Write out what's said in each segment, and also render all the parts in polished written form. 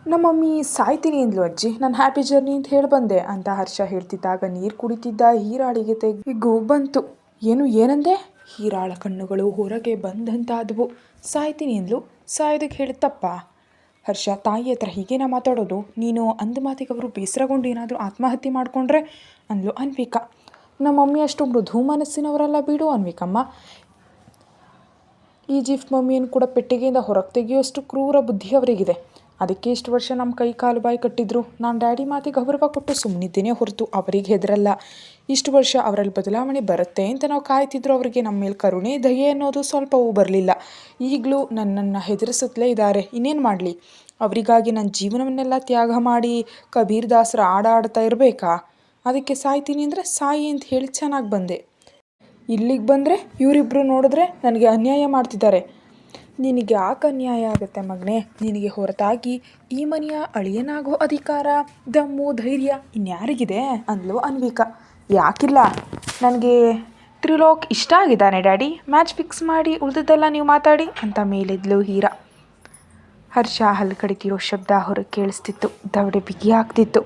ನಮ್ಮ ಮಮ್ಮಿ ಸಾಯ್ತೀನಿ ಅಂದ್ಲು ಅಜ್ಜಿ, ನಾನು ಹ್ಯಾಪಿ ಜರ್ನಿ ಅಂತ ಹೇಳಿ ಬಂದೆ ಅಂತ ಹರ್ಷ ಹೇಳ್ತಿದ್ದಾಗ ನೀರು ಕುಡಿತಿದ್ದ ಹೀರಾಳಿಗೆ ತೆಗಿಗೂ ಬಂತು. ಏನಂದೆ? ಹೀರಾಳ ಕಣ್ಣುಗಳು ಹೊರಗೆ ಬಂದಂತಾದವು. ಸಾಯ್ತೀನಿ ಅಂದ್ಲು, ಸಾಯೋದಕ್ಕೆ ಹೇಳಿದ ಹರ್ಷ ತಾಯಿ ಹತ್ರ ಹೀಗೇನ ಮಾತಾಡೋದು? ನೀನು ಅಂದ ಮಾತಿಗೆ ಅವರು ಬೇಸರಗೊಂಡು ಏನಾದರೂ ಆತ್ಮಹತ್ಯೆ ಮಾಡಿಕೊಂಡ್ರೆ ಅಂದ್ಲು ಅನ್ವಿಕಾ. ನಮ್ಮ ಮಮ್ಮಿ ಅಷ್ಟು ಮೃದು ಮನಸ್ಸಿನವರೆಲ್ಲ ಬಿಡು ಅನ್ವಿಕಮ್ಮ. ಈ ಜಿಫ್ಟ್ ಮಮ್ಮಿಯನ್ನು ಕೂಡ ಪೆಟ್ಟಿಗೆಯಿಂದ ಹೊರಗೆ ತೆಗೆಯುವಷ್ಟು ಕ್ರೂರ ಬುದ್ಧಿ ಅವರಿಗಿದೆ. ಅದಕ್ಕೆ ಇಷ್ಟು ವರ್ಷ ನಮ್ಮ ಕೈ ಕಾಲು ಬಾಯಿ ಕಟ್ಟಿದ್ರು. ನಾನು ಡ್ಯಾಡಿ ಮಾತಿಗೆ ಗೌರವ ಕೊಟ್ಟು ಸುಮ್ಮನಿದ್ದೇನೆ ಹೊರತು ಅವರಿಗೆ ಹೆದರಲ್ಲ. ಇಷ್ಟು ವರ್ಷ ಅವರಲ್ಲಿ ಬದಲಾವಣೆ ಬರುತ್ತೆ ಅಂತ ನಾವು ಕಾಯ್ತಿದ್ರು. ಅವರಿಗೆ ನಮ್ಮ ಮೇಲೆ ಕರುಣೆ ದಯೆ ಅನ್ನೋದು ಸ್ವಲ್ಪವೂ ಬರಲಿಲ್ಲ. ಈಗಲೂ ನನ್ನನ್ನು ಹೆದರಿಸುತ್ತಲೇ ಇದ್ದಾರೆ. ಇನ್ನೇನು ಮಾಡಲಿ? ಅವರಿಗಾಗಿ ನನ್ನ ಜೀವನವನ್ನೆಲ್ಲ ತ್ಯಾಗ ಮಾಡಿ ಕಬೀರ್ ದಾಸರ ಆಡ್ತಾ ಇರಬೇಕಾ? ಅದಕ್ಕೆ ಸಾಯ್ತೀನಿ ಅಂದರೆ ಸಾಯಿ ಅಂತ ಹೇಳಿ ಚೆನ್ನಾಗಿ ಬಂದೆ. ಇಲ್ಲಿಗೆ ಬಂದರೆ ಇವರಿಬ್ಬರು ನೋಡಿದ್ರೆ ನನಗೆ ಅನ್ಯಾಯ ಮಾಡ್ತಿದ್ದಾರೆ. ನಿನಗೆ ಯಾಕೆ ಅನ್ಯಾಯ ಆಗುತ್ತೆ ಮಗನೇ? ನಿನಗೆ ಹೊರತಾಗಿ ಈ ಮನೆಯ ಅಳಿಯನಾಗೋ ಅಧಿಕಾರ, ದಮ್ಮು, ಧೈರ್ಯ ಇನ್ಯಾರಿಗಿದೆ ಅಂದ್ಲು ಅನ್ವಿಕಾ. ಯಾಕಿಲ್ಲ, ನನಗೆ ತ್ರಿಲೋಕ್ ಇಷ್ಟ ಆಗಿದ್ದಾನೆ ಡ್ಯಾಡಿ. ಮ್ಯಾಚ್ ಫಿಕ್ಸ್ ಮಾಡಿ ಉಳಿದದ್ದೆಲ್ಲ ನೀವು ಮಾತಾಡಿ ಅಂತ ಮೇಲಿದ್ಲು ಹೀರಾ. ಹರ್ಷ ಹಲ್ಲು ಕಡಿತಿರೋ ಶಬ್ದ ಹೊರಗೆ ಕೇಳಿಸ್ತಿತ್ತು. ದವಡೆ ಬಿಗಿ ಆಗ್ತಿತ್ತು.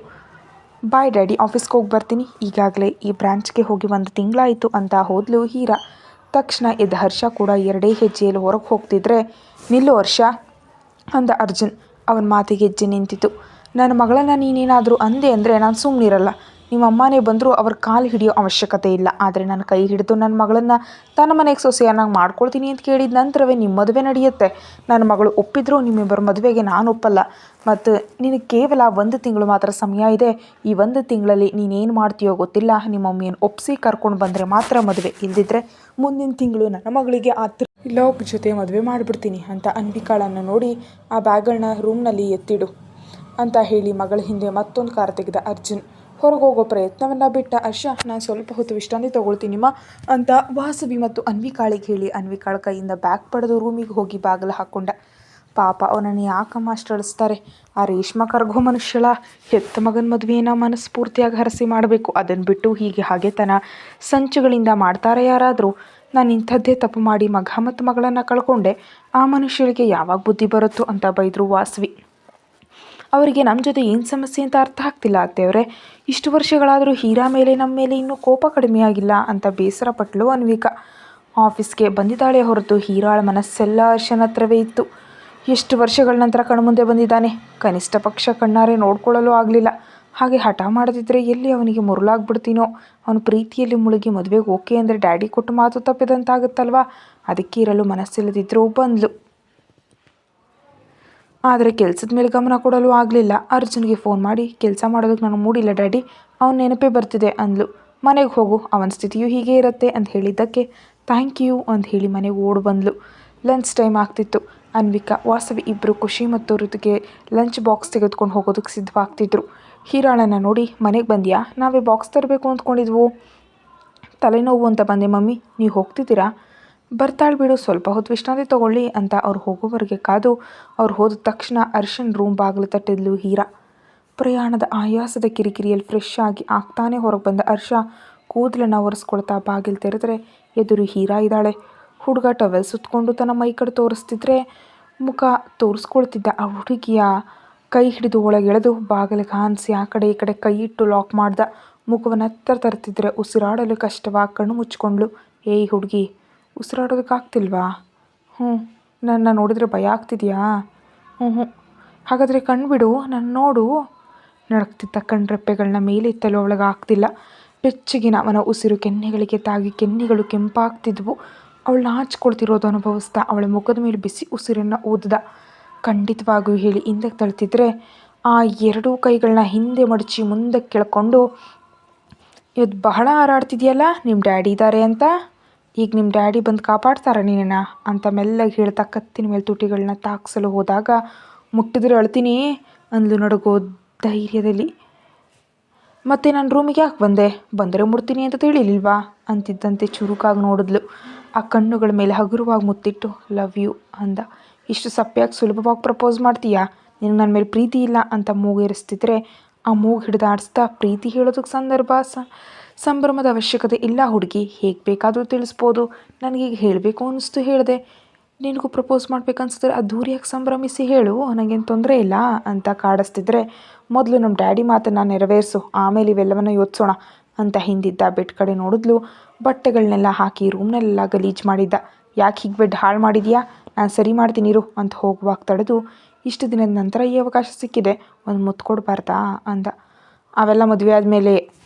ಬಾಯ್ ಡ್ಯಾಡಿ, ಆಫೀಸ್ಗೆ ಹೋಗಿ ಬರ್ತೀನಿ. ಈಗಾಗಲೇ ಈ ಬ್ರಾಂಚ್ಗೆ ಹೋಗಿ 1 ತಿಂಗಳಾಯಿತು ಅಂತ ಹೋದ್ಲು ಹೀರಾ. ತಕ್ಷಣ ಎದ್ದ ಹರ್ಷ ಕೂಡ 2 ಹೆಜ್ಜೆಯಲ್ಲಿ ಹೊರಗೆ ಹೋಗ್ತಿದ್ರೆ, ನಿಲ್ಲು ಹರ್ಷ ಅಂದ ಅರ್ಜುನ್. ಅವನ ಮಾತಿಗೆ ಹೆಜ್ಜೆ ನಿಂತಿತು. ನನ್ನ ಮಗಳನ್ನ ನೀನೇನಾದರೂ ಅಂದೆ ಅಂದರೆ ನಾನು ಸುಮ್ಮನಿರಲ್ಲ. ನಿಮ್ಮ ಅಮ್ಮನೇ ಬಂದರೂ ಅವ್ರ ಕಾಲು ಹಿಡಿಯೋ ಅವಶ್ಯಕತೆ ಇಲ್ಲ. ಆದರೆ ನನ್ನ ಕೈ ಹಿಡಿದು ನನ್ನ ಮಗಳನ್ನು ತನ್ನ ಮನೆಗೆ ಸೊಸೆಯನ್ನಾಗಿ ಮಾಡ್ಕೊಳ್ತೀನಿ ಅಂತ ಕೇಳಿದ ನಂತರವೇ ನಿಮ್ಮ ಮದುವೆ ನಡೆಯುತ್ತೆ. ನನ್ನ ಮಗಳು ಒಪ್ಪಿದ್ರು ನಿಮ್ಮಿಬ್ಬರ ಮದುವೆಗೆ ನಾನು ಒಪ್ಪಲ್ಲ. ಮತ್ತು ನಿನಗೆ ಕೇವಲ 1 ತಿಂಗಳು ಮಾತ್ರ ಸಮಯ ಇದೆ. ಈ 1 ತಿಂಗಳಲ್ಲಿ ನೀನೇನು ಮಾಡ್ತೀಯೋ ಗೊತ್ತಿಲ್ಲ. ನಿಮ್ಮ ಮಮ್ಮಿಯನ್ನು ಒಪ್ಪಿಸಿ ಕರ್ಕೊಂಡು ಬಂದರೆ ಮಾತ್ರ ಮದುವೆ. ಇಲ್ದಿದ್ರೆ ಮುಂದಿನ ತಿಂಗಳು ನನ್ನ ಮಗಳಿಗೆ ತ್ರಿಲೋಕ್ ಜೊತೆ ಮದುವೆ ಮಾಡಿಬಿಡ್ತೀನಿ ಅಂತ ಅನ್ವಿಕಾಳನ್ನು ನೋಡಿ ಆ ಬ್ಯಾಗ್ಗಳನ್ನ ರೂಮ್ನಲ್ಲಿ ಎತ್ತಿಡು ಅಂತ ಹೇಳಿ ಮಗಳ ಹಿಂದೆ ಮತ್ತೊಂದು ಕಾರ್ ತೆಗೆದ ಅರ್ಜುನ್. ಹೊರಗೆ ಹೋಗೋ ಪ್ರಯತ್ನವನ್ನು ಬಿಟ್ಟ ಹರ್ಷ, ನಾನು ಸ್ವಲ್ಪ ಹೊತ್ತು ವಿಶ್ರಾಂತಿ ತೊಗೊಳ್ತೀನಿಮ್ಮ ಅಂತ ವಾಸವಿ ಮತ್ತು ಅನ್ವಿಕಾಳಿಗೆ ಹೇಳಿ ಅನ್ವಿಕಾಳ ಕೈಯಿಂದ ಬ್ಯಾಗ್ ಪಡೆದು ರೂಮಿಗೆ ಹೋಗಿ ಬಾಗಿಲು ಹಾಕ್ಕೊಂಡ. ಪಾಪ ಅವನನ್ನು ಯಾಕಮ್ಮ ಅಷ್ಟು ಅಳಿಸ್ತಾರೆ? ಆ ರೇಷ್ಮಾ ಕರ್ಗೋ ಮನುಷ್ಯಳ ಹೆತ್ತ ಮಗನ ಮದುವೆಯನ್ನು ಮನಸ್ಫೂರ್ತಿಯಾಗಿ ಹರಸಿ ಮಾಡಬೇಕು. ಅದನ್ನು ಬಿಟ್ಟು ಹೀಗೆ ಹಾಗೆತನ ಸಂಚುಗಳಿಂದ ಮಾಡ್ತಾರೆ ಯಾರಾದರೂ? ನಾನು ಇಂಥದ್ದೇ ತಪ್ಪು ಮಾಡಿ ಮಗ ಮತ್ತು ಮಗಳನ್ನು ಕಳ್ಕೊಂಡೆ. ಆ ಮನುಷ್ಯರಿಗೆ ಯಾವಾಗ ಬುದ್ಧಿ ಬರುತ್ತೋ ಅಂತ ಬೈದರು ವಾಸವಿ. ಅವರಿಗೆ ನಮ್ಮ ಜೊತೆ ಏನು ಸಮಸ್ಯೆ ಅಂತ ಅರ್ಥ ಆಗ್ತಿಲ್ಲ ಅತ್ತೆಯವರೇ. ಇಷ್ಟು ವರ್ಷಗಳಾದರೂ ಹೀರಾ ಮೇಲೆ ನಮ್ಮ ಮೇಲೆ ಇನ್ನೂ ಕೋಪ ಕಡಿಮೆಯಾಗಿಲ್ಲ ಅಂತ ಬೇಸರ ಪಟ್ಲು ಅನ್ವಿಕಾ. ಆಫೀಸ್ಗೆ ಬಂದಿದ್ದಾಳೆ ಹೊರತು ಹೀರಾಳ ಮನಸ್ಸೆಲ್ಲ ಹರ್ಷನ ಹತ್ರವೇ ಇತ್ತು. ಎಷ್ಟು ವರ್ಷಗಳ ನಂತರ ಕಣ್ಮುಂದೆ ಬಂದಿದ್ದಾನೆ. ಕನಿಷ್ಠ ಪಕ್ಷ ಕಣ್ಣಾರೆ ನೋಡ್ಕೊಳ್ಳಲು ಆಗಲಿಲ್ಲ. ಹಾಗೆ ಹಠ ಮಾಡದಿದ್ದರೆ ಎಲ್ಲಿ ಅವನಿಗೆ ಮುರುಳಾಗ್ಬಿಡ್ತೀನೋ. ಅವನು ಪ್ರೀತಿಯಲ್ಲಿ ಮುಳುಗಿ ಮದುವೆಗೆ ಓಕೆ ಅಂದರೆ ಡ್ಯಾಡಿ ಕೊಟ್ಟು ಮಾತು ತಪ್ಪಿದಂತಾಗುತ್ತಲ್ವಾ? ಅದಕ್ಕೆ ಇರಲು ಮನಸ್ಸಿಲ್ಲದಿದ್ದರೂ ಬಂದ್ಲು. ಆದರೆ ಕೆಲಸದ ಮೇಲೆ ಗಮನ ಕೊಡಲು ಆಗಲಿಲ್ಲ. ಅರ್ಜುನ್ಗೆ ಫೋನ್ ಮಾಡಿ, ಕೆಲಸ ಮಾಡೋದಕ್ಕೆ ನನಗೆ ಮೂಡಿಲ್ಲ ಡ್ಯಾಡಿ, ಅವನ ನೆನಪೇ ಬರ್ತಿದೆ ಅಂದ್ಲು. ಮನೆಗೆ ಹೋಗು, ಅವನ ಸ್ಥಿತಿಯು ಹೀಗೆ ಇರುತ್ತೆ ಅಂತ ಹೇಳಿದ್ದಕ್ಕೆ ಥ್ಯಾಂಕ್ ಯು ಅಂತ ಹೇಳಿ ಮನೆಗೆ ಓಡಿ ಬಂದ್ಲು. ಲಂಚ್ ಟೈಮ್ ಆಗ್ತಿತ್ತು. ಅನ್ವಿಕಾ, ವಾಸವಿ ಇಬ್ಬರು ಖುಷಿ ಮತ್ತು ಋತುಗೆ ಲಂಚ್ ಬಾಕ್ಸ್ ತೆಗೆದುಕೊಂಡು ಹೋಗೋದಕ್ಕೆ ಸಿದ್ಧವಾಗ್ತಿದ್ರು. ಹೀರಾಳನ್ನು ನೋಡಿ, ಮನೆಗೆ ಬಂದ್ಯಾ? ನಾವೇ ಬಾಕ್ಸ್ ತರಬೇಕು ಅಂದ್ಕೊಂಡಿದ್ವು. ತಲೆನೋವು ಅಂತ ಬಂದೆ ಮಮ್ಮಿ. ನೀವು ಹೋಗ್ತಿದ್ದೀರಾ? ಬರ್ತಾಳೆ ಬಿಡು, ಸ್ವಲ್ಪ ಹೊತ್ತು ವಿಶ್ರಾಂತಿ ತೊಗೊಳ್ಳಿ ಅಂತ ಅವ್ರು ಹೋಗೋವರೆಗೆ ಕಾದು ಅವ್ರು ಹೋದ ತಕ್ಷಣ ಅರ್ಶನ್ ರೂಮ್ ಬಾಗಿಲು ತಟ್ಟಿದ್ಲು ಹೀರಾ. ಪ್ರಯಾಣದ ಆಯಾಸದ ಕಿರಿಕಿರಿಯಲ್ಲಿ ಫ್ರೆಶ್ ಆಗಿ ಆಗ್ತಾನೆ ಹೊರಗೆ ಬಂದ ಹರ್ಷ ಕೂದಲನ್ನು ಒರೆಸ್ಕೊಳ್ತಾ ಬಾಗಿಲು ತೆರೆದ್ರೆ ಎದುರು ಹೀರಾ ಇದ್ದಾಳೆ. ಹುಡುಗ ಟವೆಲ್ ಸುತ್ತಕೊಂಡು ತನ್ನ ಮೈ ಕಡೆ ತೋರಿಸ್ತಿದ್ರೆ ಮುಖ ತೋರಿಸ್ಕೊಳ್ತಿದ್ದ ಆ ಹುಡುಗಿಯ ಕೈ ಹಿಡಿದು ಒಳಗೆಳೆದು ಬಾಗಿಲಿಗೆ ಹಾನಿಸಿ ಆ ಕಡೆ ಈ ಕಡೆ ಕೈ ಇಟ್ಟು ಲಾಕ್ ಮಾಡ್ದ. ಮುಖವನ್ನು ಹತ್ತಿರ ತರ್ತಿದ್ರೆ ಉಸಿರಾಡಲು ಕಷ್ಟವಾಗಿ ಕಣ್ಣು ಮುಚ್ಕೊಂಡ್ಳು. ಏಯ್ ಹುಡುಗಿ, ಉಸಿರಾಡೋದಕ್ಕಾಗ್ತಿಲ್ವಾ? ನನ್ನ ನೋಡಿದರೆ ಭಯ ಆಗ್ತಿದೆಯಾ? ಹಾಗಾದರೆ ಕಣ್ಣು ಬಿಡು, ನನ್ನ ನೋಡು. ನಡಕ್ತಿದ್ದ ಕಣ್ರೆಪ್ಪೆಗಳನ್ನ ಮೇಲೆತ್ತಲು ಅವಳಿಗೆ ಆಗ್ತಿಲ್ಲ. ಬೆಚ್ಚಗಿನ ಅವನ ಉಸಿರು ಕೆನ್ನೆಗಳಿಗೆ ತಾಗಿ ಕೆನ್ನೆಗಳು ಕೆಂಪಾಗ್ತಿದ್ವು. ಅವಳು ನಾಚ್ಕೊಳ್ತಿರೋದು ಅನುಭವಿಸ್ತಾ ಅವಳ ಮುಖದ ಮೇಲೆ ಬಿಸಿ ಉಸಿರನ್ನು ಊದ್ದ. ಖಂಡಿತವಾಗಿಯೂ ಹೇಳಿ ಹಿಂದಕ್ಕೆ ತಳ್ತಿದ್ರೆ ಆ 2 ಕೈಗಳನ್ನ ಹಿಂದೆ ಮಡಚಿ ಮುಂದಕ್ಕೆ ಕೆಳ್ಕೊಂಡು, ಇವತ್ತು ಬಹಳ ಹಾರಾಡ್ತಿದೆಯಲ್ಲ, ನಿಮ್ಮ ಡ್ಯಾಡಿ ಇದ್ದಾರೆ ಅಂತ. ಈಗ ನಿಮ್ಮ ಡ್ಯಾಡಿ ಬಂದು ಕಾಪಾಡ್ತಾರ ನೀನನ್ನ ಅಂತ ಮೆಲ್ಲಗೆ ಹೇಳ್ತಾ ಕತ್ತಿನ ಮೇಲೆ ತುಟಿಗಳನ್ನ ತಾಕ್ಸಲು ಹೋದಾಗ, ಮುಟ್ಟಿದ್ರೆ ಅಳ್ತೀನಿ ಅಂದ್ಲು ನಡುಗೋ ಧೈರ್ಯದಲ್ಲಿ. ಮತ್ತೆ ನಾನು ರೂಮಿಗೆ ಯಾಕೆ ಬಂದರೆ ಮುಡ್ತೀನಿ ಅಂತ ತಿಳಿಲಿಲ್ವಾ ಅಂತಿದ್ದಂತೆ ಚುರುಕಾಗಿ ನೋಡಿದ್ಲು. ಆ ಕಣ್ಣುಗಳ ಮೇಲೆ ಹಗುರವಾಗಿ ಮುತ್ತಿಟ್ಟು ಲವ್ ಯು ಅಂದ. ಇಷ್ಟು ಸಪ್ಪೆಯಾಗಿ ಸುಲಭವಾಗಿ ಪ್ರಪೋಸ್ ಮಾಡ್ತೀಯಾ? ನಿನಗೆ ನನ್ನ ಮೇಲೆ ಪ್ರೀತಿ ಇಲ್ಲ ಅಂತ ಮೂಗೇರಿಸ್ತಿದ್ರೆ ಆ ಮೂಗು ಹಿಡಿದಾಡಿಸ್ತಾ, ಪ್ರೀತಿ ಹೇಳೋದಕ್ಕೆ ಸಂದರ್ಭ ಸಂಭ್ರಮದ ಅವಶ್ಯಕತೆ ಇಲ್ಲ ಹುಡುಗಿ, ಹೇಗೆ ಬೇಕಾದರೂ ತಿಳಿಸ್ಬೋದು. ನನಗೀಗ ಹೇಳಬೇಕು ಅನ್ನಿಸ್ತು ಹೇಳಿದೆ. ನಿನಗೂ ಪ್ರಪೋಸ್ ಮಾಡ್ಬೇಕನ್ಸಿದ್ರೆ ಅದ್ದೂರಿಯಾಗಿ ಸಂಭ್ರಮಿಸಿ ಹೇಳು, ನನಗೇನು ತೊಂದರೆ ಇಲ್ಲ ಅಂತ ಕಾಡಿಸ್ತಿದ್ರೆ, ಮೊದಲು ನಮ್ಮ ಡ್ಯಾಡಿ ಮಾತನ್ನು ನೆರವೇರಿಸು, ಆಮೇಲೆ ಇವೆಲ್ಲವನ್ನ ಯೋಚಿಸೋಣ ಅಂತ ಹಿಂದಿದ್ದ ಬೆಡ್ ಕಡೆ ನೋಡಿದ್ಲು. ಬಟ್ಟೆಗಳನ್ನೆಲ್ಲ ಹಾಕಿ ರೂಮ್ನೆಲ್ಲ ಗಲೀಜು ಮಾಡಿದ್ದ. ಯಾಕೆ ಹೀಗೆ ಬೆಡ್ ಹಾಳು ಮಾಡಿದ್ಯಾ, ನಾನು ಸರಿ ಮಾಡ್ತೀನಿ ಇರು ಅಂತ ಹೋಗುವಾಗ ತಡೆದು, ಇಷ್ಟು ದಿನದ ನಂತರ ಈ ಅವಕಾಶ ಸಿಕ್ಕಿದೆ, ಒಂದು ಮುತ್ತು ಕೊಡಬಾರ್ದಾ ಅಂದ. ಅವೆಲ್ಲ ಮದುವೆ ಆದಮೇಲೆ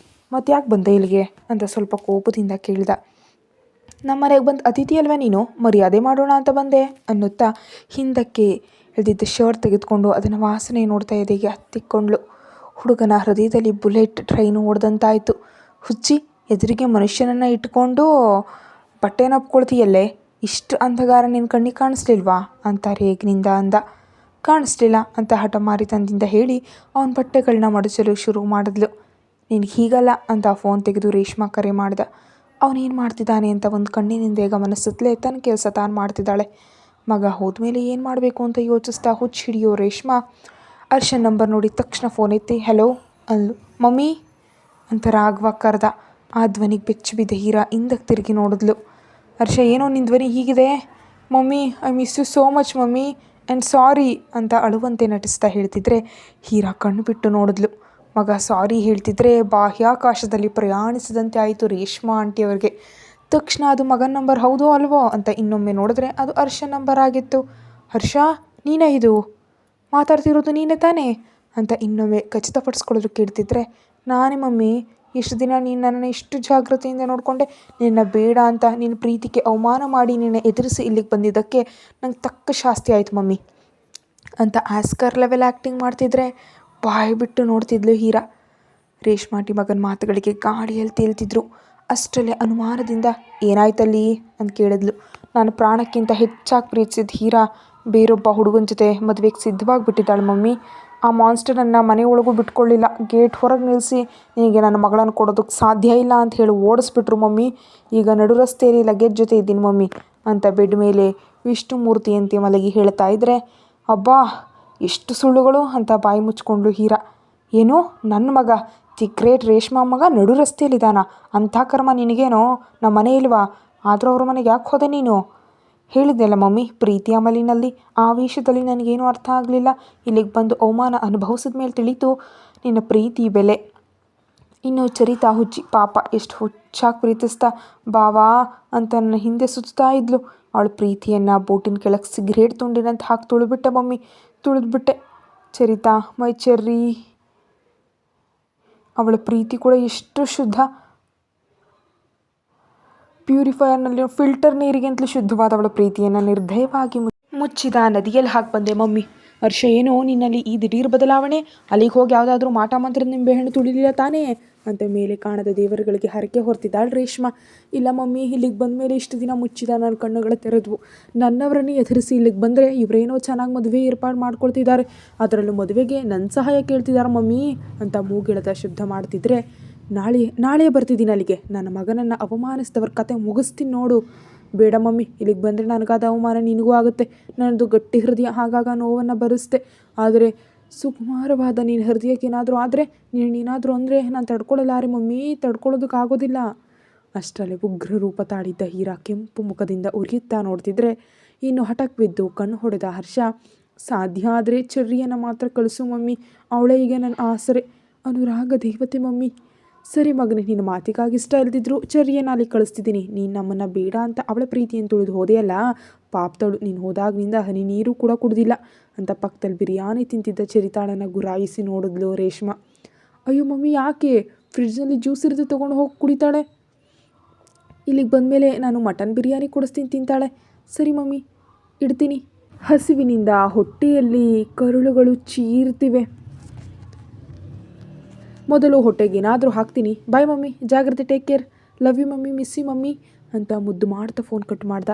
ಮತ್ತೆ ಯಾಕೆ ಬಂದೆ ಇಲ್ಲಿಗೆ ಅಂತ ಸ್ವಲ್ಪ ಕೋಪದಿಂದ ಕೇಳಿದ. ನಮ್ಮ ಮನೆಗೆ ಬಂದು ಅತಿಥಿ ಅಲ್ವಾ ನೀನು, ಮರ್ಯಾದೆ ಮಾಡೋಣ ಅಂತ ಬಂದೆ ಅನ್ನುತ್ತಾ ಹಿಂದಕ್ಕೆ ಇಳಿದಿದ್ದ ಶರ್ಟ್ ತೆಗೆದುಕೊಂಡು ಅದನ್ನು ವಾಸನೆ ನೋಡ್ತಾ ಎದೆಗೆ ಹತ್ತಿಕೊಂಡ್ಳು. ಹುಡುಗನ ಹೃದಯದಲ್ಲಿ ಬುಲೆಟ್ ಟ್ರೈನು ಓಡ್ದಂತಾಯಿತು. ಹುಚ್ಚಿ, ಎದುರಿಗೆ ಮನುಷ್ಯನನ್ನು ಇಟ್ಕೊಂಡು ಬಟ್ಟೆನ ಒಪ್ಕೊಳ್ತೀಯಲ್ಲೇ, ಇಷ್ಟು ಅಂಧಗಾರ ನಿನ್ನ ಕಣ್ಣಿಗೆ ಕಾಣಿಸ್ಲಿಲ್ವಾ ಅಂತ ರೇಗಿನಿಂದ ಅಂದ. ಕಾಣಿಸ್ಲಿಲ್ಲ ಅಂತ ಹಠಮಾರಿತನದಿಂದ ಹೇಳಿ ಅವನ ಬಟ್ಟೆಗಳನ್ನ ಮಡಚಲು ಶುರು ಮಾಡಿದ್ಲು. ನಿನಗೆ ಹೀಗಲ್ಲ ಅಂತ ಫೋನ್ ತೆಗೆದು ರೇಷ್ಮಾ ಕರೆ ಮಾಡ್ದ. ಅವನೇನು ಮಾಡ್ತಿದ್ದಾನೆ ಅಂತ ಒಂದು ಕಣ್ಣಿನಿಂದ ಗಮನಿಸುತ್ತಲೇ ತನ್ನ ಕೆಲಸ ತಾನು ಮಾಡ್ತಿದ್ದಾಳೆ. ಮಗ ಹೋದ್ಮೇಲೆ ಏನು ಮಾಡಬೇಕು ಅಂತ ಯೋಚಿಸ್ತಾ ಹುಚ್ಚು ಹಿಡಿಯೋ ರೇಷ್ಮಾ ಅರ್ಷನ್ ನಂಬರ್ ನೋಡಿ ತಕ್ಷಣ ಫೋನ್ ಎತ್ತಿ ಹೆಲೋ ಅಲ್ಲು. ಮಮ್ಮಿ ಅಂತ ರಾಘವಾಗಿ ಕರೆದ. ಆ ಧ್ವನಿಗೆ ಬೆಚ್ಚಿ ಬಿದ್ದ ಹೀರಾ ಹಿಂದಕ್ಕೆ ತಿರುಗಿ ನೋಡಿದ್ಲು. ಹರ್ಷ, ಏನೋ ನಿನ್ನ ಧ್ವನಿ ಹೀಗಿದೆ. Mummy, I miss you so much mummy and sorry ಅಂತ ಅಳುವಂತೆ ನಟಿಸ್ತಾ ಹೇಳ್ತಿದ್ರೆ ಹೀರಾ ಕಣ್ಣು ಬಿಟ್ಟು ನೋಡಿದ್ಲು. ಮಗ ಸಾರಿ ಹೇಳ್ತಿದ್ರೆ ಬಾಹ್ಯಾಕಾಶದಲ್ಲಿ ಪ್ರಯಾಣಿಸಿದಂತೆ ಆಯಿತು ರೇಷ್ಮಾ ಆಂಟಿಯವ್ರಿಗೆ. ತಕ್ಷಣ ಅದು ಮಗನ ನಂಬರ್ ಹೌದೋ ಅಲ್ವೋ ಅಂತ ಇನ್ನೊಮ್ಮೆ ನೋಡಿದ್ರೆ ಅದು ಹರ್ಷ ನಂಬರ್ ಆಗಿತ್ತು. ಹರ್ಷ, ನೀನೇ ಇದು ಮಾತಾಡ್ತಿರೋದು, ನೀನೇ ತಾನೇ ಅಂತ ಇನ್ನೊಮ್ಮೆ ಖಚಿತಪಡಿಸ್ಕೊಳ್ಳೋದು ಕೇಳ್ತಿದ್ರೆ, ನಾನೇ ಮಮ್ಮಿ, ಇಷ್ಟು ದಿನ ನೀನು ನನ್ನನ್ನು ಇಷ್ಟು ಜಾಗ್ರತೆಯಿಂದ ನೋಡಿಕೊಂಡೆ, ನಿನ್ನ ಬೇಡ ಅಂತ ನಿನ್ನ ಪ್ರೀತಿಗೆ ಅವಮಾನ ಮಾಡಿ ನಿನ್ನ ಎದುರಿಸಿ ಇಲ್ಲಿಗೆ ಬಂದಿದ್ದಕ್ಕೆ ನಂಗೆ ತಕ್ಕ ಶಾಸ್ತಿ ಆಯಿತು ಮಮ್ಮಿ ಅಂತ ಆಸ್ಕರ್ ಲೆವೆಲ್ ಆ್ಯಕ್ಟಿಂಗ್ ಮಾಡ್ತಿದ್ರೆ ಬಾಯಿ ಬಿಟ್ಟು ನೋಡ್ತಿದ್ಲು ಹೀರಾ. ರೇಷ್ಮಾಟಿ ಮಗನ ಮಾತುಗಳಿಗೆ ಗಾಳಿಯಲ್ಲಿ ತೇಲ್ತಿದ್ರು. ಅಷ್ಟರಲ್ಲೇ ಅನುಮಾನದಿಂದ ಏನಾಯ್ತಲ್ಲಿ ಅಂತ ಕೇಳಿದ್ಲು. ನಾನು ಪ್ರಾಣಕ್ಕಿಂತ ಹೆಚ್ಚಾಗಿ ಪ್ರೀತಿಸಿದ ಹೀರಾ ಬೇರೊಬ್ಬ ಹುಡುಗನ ಜೊತೆ ಮದುವೆಗೆ ಸಿದ್ಧವಾಗಿಬಿಟ್ಟಿದ್ದಾಳೆ ಮಮ್ಮಿ. ಆ ಮಾನ್ಸ್ಟರನ್ನು ಮನೆಯೊಳಗೂ ಬಿಟ್ಕೊಳ್ಳಿಲ್ಲ, ಗೇಟ್ ಹೊರಗೆ ನಿಲ್ಲಿಸಿ ನಿನಗೆ ನನ್ನ ಮಗಳನ್ನು ಕೊಡೋದಕ್ಕೆ ಸಾಧ್ಯ ಇಲ್ಲ ಅಂತ ಹೇಳಿ ಓಡಿಸ್ಬಿಟ್ರು ಮಮ್ಮಿ. ಈಗ ನಡು ರಸ್ತೆಯಲ್ಲಿ ಲಗೇಜ್ ಜೊತೆ ಇದ್ದೀನಿ ಮಮ್ಮಿ ಅಂತ ಬೆಡ್ ಮೇಲೆ ವಿಷ್ಣುಮೂರ್ತಿಯಂತೆ ಮಲಗಿ ಹೇಳ್ತಾ ಇದ್ರೆ, ಅಬ್ಬಾ ಎಷ್ಟು ಸುಳ್ಳುಗಳು ಅಂತ ಬಾಯಿ ಮುಚ್ಕೊಂಡ್ಳು ಹೀರಾ. ಏನು, ನನ್ನ ಮಗ ದಿ ಗ್ರೇಟ್ ರೇಷ್ಮಾ ಮಗ ನಡು ರಸ್ತೆಯಲ್ಲಿದ್ದಾನ, ಅಂಥ ಕರ್ಮ ನಿನಗೇನೋ, ನಮ್ಮ ಮನೆ ಇಲ್ವಾ, ಆದರೂ ಅವ್ರ ಮನೆಗೆ ಯಾಕೆ ಹೋದೆ ನೀನು? ಹೇಳಿದ್ದೆಲ್ಲ ಮಮ್ಮಿ, ಪ್ರೀತಿ ಅಮಲಿನಲ್ಲಿ ಆ ವಿಷಯದಲ್ಲಿ ನನಗೇನು ಅರ್ಥ ಆಗಲಿಲ್ಲ. ಇಲ್ಲಿಗೆ ಬಂದು ಅವಮಾನ ಅನುಭವಿಸಿದ ಮೇಲೆ ತಿಳಿತು ನಿನ್ನ ಪ್ರೀತಿ ಬೆಲೆ. ಇನ್ನು ಚರಿತಾ ಹುಚ್ಚಿ ಪಾಪ ಎಷ್ಟು ಹುಚ್ಚಾಗಿ ಪ್ರೀತಿಸ್ತಾ ಬಾವಾ ಅಂತ ನನ್ನ ಹಿಂದೆ ಸುತ್ತಾ ಇದ್ಲು. ಅವಳ ಪ್ರೀತಿಯನ್ನು ಬೋಟಿನ ಕೆಳಗೆ ಸಿಗರೇಟ್ ತುಂಡಿನಂತ ಹಾಕಿ ತುಳಿದ್ಬಿಟ್ಟೆ ಮಮ್ಮಿ, ತುಳಿದ್ಬಿಟ್ಟೆ. ಚರಿತಾ ಮೈ ಚೆರ್ರಿ, ಅವಳ ಪ್ರೀತಿ ಕೂಡ ಎಷ್ಟು ಶುದ್ಧ, ಪ್ಯೂರಿಫೈಯರ್ನಲ್ಲಿ ಫಿಲ್ಟರ್ ನೀರಿಗಿಂತಲೂ ಶುದ್ಧವಾದ ಅವಳ ಪ್ರೀತಿಯನ್ನು ನಿರ್ದಯವಾಗಿ ಮುಚ್ಚಿದ ನದಿಯಲ್ಲಿ ಹಾಕಿ ಬಂದೆ ಮಮ್ಮಿ. ಹರ್ಷ, ಏನೋ ನಿನ್ನಲ್ಲಿ ಈ ದಿಢೀರ್ ಬದಲಾವಣೆ, ಅಲ್ಲಿಗೆ ಹೋಗಿ ಯಾವುದಾದ್ರೂ ಮಾಟ ಮಂತ್ರದ ನಿಂಬೆಹಣ್ಣು ತುಳಿಲಿಲ್ಲ ತಾನೇ ಅಂತ ಮೇಲೆ ಕಾಣದ ದೇವರುಗಳಿಗೆ ಹರಕೆ ಹೊರ್ತಿದ್ದಾಳೆ ರೇಷ್ಮಾ. ಇಲ್ಲ ಮಮ್ಮಿ, ಇಲ್ಲಿಗೆ ಬಂದ ಮೇಲೆ ಇಷ್ಟು ದಿನ ಮುಚ್ಚಿದ ನನ್ನ ಕಣ್ಣುಗಳು ತೆರೆದ್ವು. ನನ್ನವರನ್ನೇ ಎದುರಿಸಿ ಇಲ್ಲಿಗೆ ಬಂದರೆ ಇವರೇನೋ ಚೆನ್ನಾಗಿ ಮದುವೆ ಏರ್ಪಾಡು ಮಾಡ್ಕೊಳ್ತಿದ್ದಾರೆ, ಅದರಲ್ಲೂ ಮದುವೆಗೆ ನನ್ನ ಸಹಾಯ ಕೇಳ್ತಿದ್ದಾರೆ ಮಮ್ಮಿ ಅಂತ ಮೂಗಿಳದ ಶಬ್ದ ಮಾಡ್ತಿದ್ರೆ, ನಾಳೆ ಬರ್ತಿದ್ದೀನಿ ಅಲ್ಲಿಗೆ, ನನ್ನ ಮಗನನ್ನು ಅವಮಾನಿಸಿದವ್ರ ಕತೆ ಮುಗಿಸ್ತೀನಿ ನೋಡು. ಬೇಡ ಮಮ್ಮಿ, ಇಲ್ಲಿಗೆ ಬಂದರೆ ನನಗಾದ ಅವಮಾನ ನಿನಗೂ ಆಗುತ್ತೆ. ನನ್ನದು ಗಟ್ಟಿ ಹೃದಯ ಆಗಾಗ ನೋವನ್ನು ಭರಿಸ್ತೆ, ಆದರೆ ಸುಕುಮಾರವಾದ ನಿನ್ನ ಹೃದಯಕ್ಕೆ ಏನಾದರೂ ಆದರೆ, ನೀನೇನಾದರೂ ಅಂದರೆ ನಾನು ತಡ್ಕೊಳ್ಳಲಾರೆ ಮಮ್ಮಿ, ತಡ್ಕೊಳ್ಳೋದಕ್ಕಾಗೋದಿಲ್ಲ. ಅಷ್ಟರಲ್ಲೇ ಉಗ್ರ ರೂಪ ತಾಳಿದ್ದ ಹೀರಾ ಕೆಂಪು ಮುಖದಿಂದ ಉರಿಯುತ್ತಾ ನೋಡ್ತಿದ್ರೆ ಇನ್ನು ಹಠಕ್ಕೆ ಬಿದ್ದು ಕಣ್ಣು ಹೊಡೆದ ಹರ್ಷ, ಸಾಧ್ಯ ಆದರೆ ಚೆರ್ರಿಯನ್ನು ಮಾತ್ರ ಕಳಿಸು ಮಮ್ಮಿ, ಅವಳೇ ಈಗ ನನ್ನ ಆಸರೆ, ಅನುರಾಗ ದೇವತೆ ಮಮ್ಮಿ. ಸರಿ ಮಗನೇ, ನಿನ್ನ ಮಾತಿಗಾಗಿ ಇಷ್ಟ ಇಲ್ದಿದ್ರು ಚೆರ್ರಿಯನ್ನು ಅಲ್ಲಿ ಕಳಿಸ್ತಿದ್ದೀನಿ. ನೀನು ನಮ್ಮನ್ನು ಬೇಡ ಅಂತ ಅವಳ ಪ್ರೀತಿಯನ್ನು ತುಳಿದು ಹೋದೆಯಲ್ಲ, ಪಾಪದವಳು, ನೀನು ಹೋದಾಗಿನಿಂದ ಹನಿ ನೀರು ಕೂಡ ಕುಡ್ದಿಲ್ಲ ಅಂತ ಪಕ್ಕದಲ್ಲಿ ಬಿರಿಯಾನಿ ತಿಂತಿದ್ದ ಚರಿತಾಳನ್ನು ಗುರಾಯಿಸಿ ನೋಡಿದ್ಲು ರೇಷ್ಮಾ. ಅಯ್ಯೋ ಮಮ್ಮಿ, ಯಾಕೆ? ಫ್ರಿಡ್ಜ್ನಲ್ಲಿ ಜ್ಯೂಸ್ ಇರಿದು ತೊಗೊಂಡು ಹೋಗಿ ಕುಡಿತಾಳೆ, ಇಲ್ಲಿಗೆ ಬಂದಮೇಲೆ ನಾನು ಮಟನ್ ಬಿರಿಯಾನಿ ಕೊಡಿಸ್ತೀನಿ ತಿಂತಾಳೆ. ಸರಿ ಮಮ್ಮಿ, ಇಡ್ತೀನಿ. ಹಸಿವಿನಿಂದ ಹೊಟ್ಟೆಯಲ್ಲಿ ಕರುಳುಗಳು ಚೀರ್ತಿವೆ, ಮೊದಲು ಹೊಟ್ಟೆಗೆ ಏನಾದರೂ ಹಾಕ್ತೀನಿ. ಬಾಯ್ ಮಮ್ಮಿ, ಜಾಗ್ರತೆ, take care, love you mummy, miss you mummy ಅಂತ ಮುದ್ದು ಮಾಡ್ತಾ ಫೋನ್ ಕಟ್ ಮಾಡ್ದ.